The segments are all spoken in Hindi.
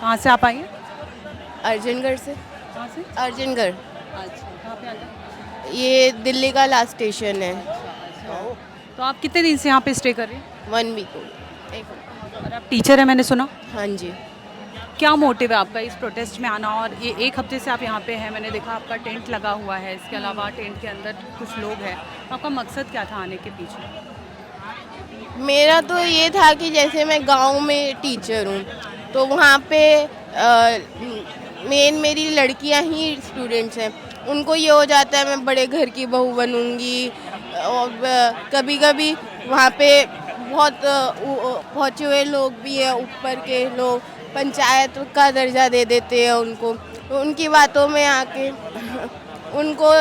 कहाँ से आप आई हैं? अर्जनगढ़ से। कहाँ से? अर्जनगढ़। अच्छा, कहाँ पे आता है? ये दिल्ली का लास्ट स्टेशन है। तो आप कितने दिन से यहाँ पे स्टे कर रही हैं? 1 वीक हो गया। और आप टीचर हैं मैंने सुना। हाँ जी। क्या मोटिव है आपका इस प्रोटेस्ट में आना, और ये एक हफ्ते से आप यहाँ पे हैं, मैंने देखा आपका टेंट लगा हुआ है, इसके अलावा टेंट के अंदर कुछ लोग हैं, तो आपका मकसद क्या था आने के पीछे? मेरा तो ये था कि जैसे मैं गांव में टीचर हूँ, तो वहाँ पे मेन मेरी लड़कियाँ ही स्टूडेंट्स हैं। उनको ये हो जाता है मैं बड़े घर की बहू बनूँगी, और कभी कभी वहाँ पे बहुत पहुँचे हुए लोग भी हैं, ऊपर के लोग पंचायत का दर्जा दे देते हैं उनको। तो उनकी बातों में आके उनको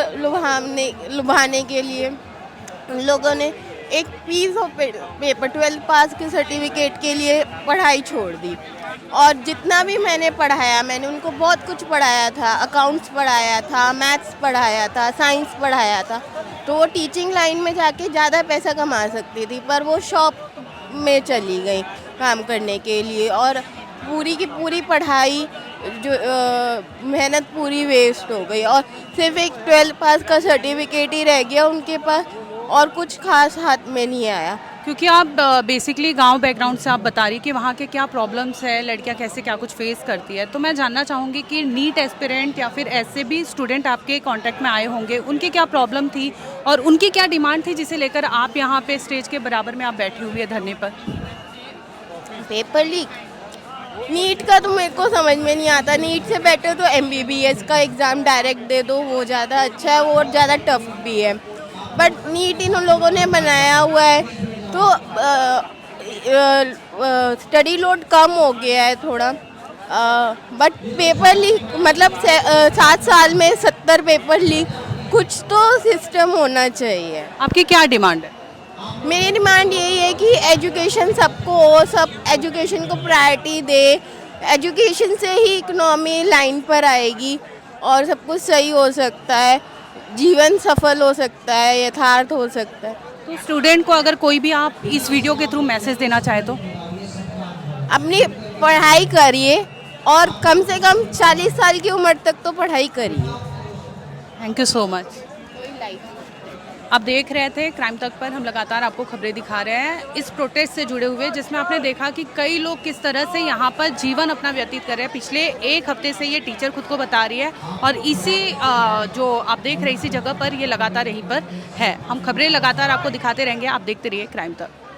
लुभाने के लिए उन लोगों ने एक पीस ऑफ पेपर 12 पास के सर्टिफिकेट के लिए पढ़ाई छोड़ दी। और जितना भी मैंने पढ़ाया, मैंने उनको बहुत कुछ पढ़ाया था, अकाउंट्स पढ़ाया था, मैथ्स पढ़ाया था, साइंस पढ़ाया था। तो वो टीचिंग लाइन में जाके ज़्यादा पैसा कमा सकती थी, पर वो शॉप में चली गई काम करने के लिए, और पूरी की पूरी पढ़ाई जो मेहनत पूरी वेस्ट हो गई, और सिर्फ एक 12 पास का सर्टिफिकेट ही रह गया उनके पास, और कुछ खास हाथ में नहीं आया। क्योंकि आप बेसिकली गांव बैकग्राउंड से आप बता रही कि वहाँ के क्या प्रॉब्लम्स है, लड़कियाँ कैसे क्या कुछ फेस करती है, तो मैं जानना चाहूँगी कि नीट एस्पिरेंट या फिर ऐसे भी स्टूडेंट आपके कांटेक्ट में आए होंगे, उनकी क्या प्रॉब्लम थी और उनकी क्या डिमांड थी जिसे लेकर आप यहाँ पे स्टेज के बराबर में आप बैठी हुई है धरने पर? पेपर लीक, नीट का तो मेरे को समझ में नहीं आता। नीट से बेटर तो MBBS का एग्ज़ाम डायरेक्ट दे दो, वो ज़्यादा अच्छा है, वो और ज़्यादा टफ भी है। बट नीट इन लोगों ने बनाया हुआ है, तो स्टडी लोड कम हो गया है थोड़ा। बट पेपर लीक मतलब 7 साल में 70 पेपर लीक, कुछ तो सिस्टम होना चाहिए। आपकी क्या डिमांड है? मेरी डिमांड यही है कि एजुकेशन सबको हो, सब एजुकेशन को प्रायोरिटी दे। एजुकेशन से ही इकोनॉमी लाइन पर आएगी और सब कुछ सही हो सकता है, जीवन सफल हो सकता है, यथार्थ हो सकता है। तो स्टूडेंट को अगर कोई भी आप इस वीडियो के थ्रू मैसेज देना चाहे तो? अपनी पढ़ाई करिए, और कम से कम 40 साल की उम्र तक तो पढ़ाई करिए। Thank you so much. आप देख रहे थे क्राइम तक पर हम लगातार आपको खबरें दिखा रहे हैं इस प्रोटेस्ट से जुड़े हुए, जिसमें आपने देखा कि कई लोग किस तरह से यहाँ पर जीवन अपना व्यतीत कर रहे हैं। पिछले एक हफ्ते से ये टीचर खुद को बता रही है, और इसी जो आप देख रहे हैं इसी जगह पर ये लगातार यहीं पर है। हम खबरें लगातार आपको दिखाते रहेंगे, आप देखते रहिए क्राइम तक।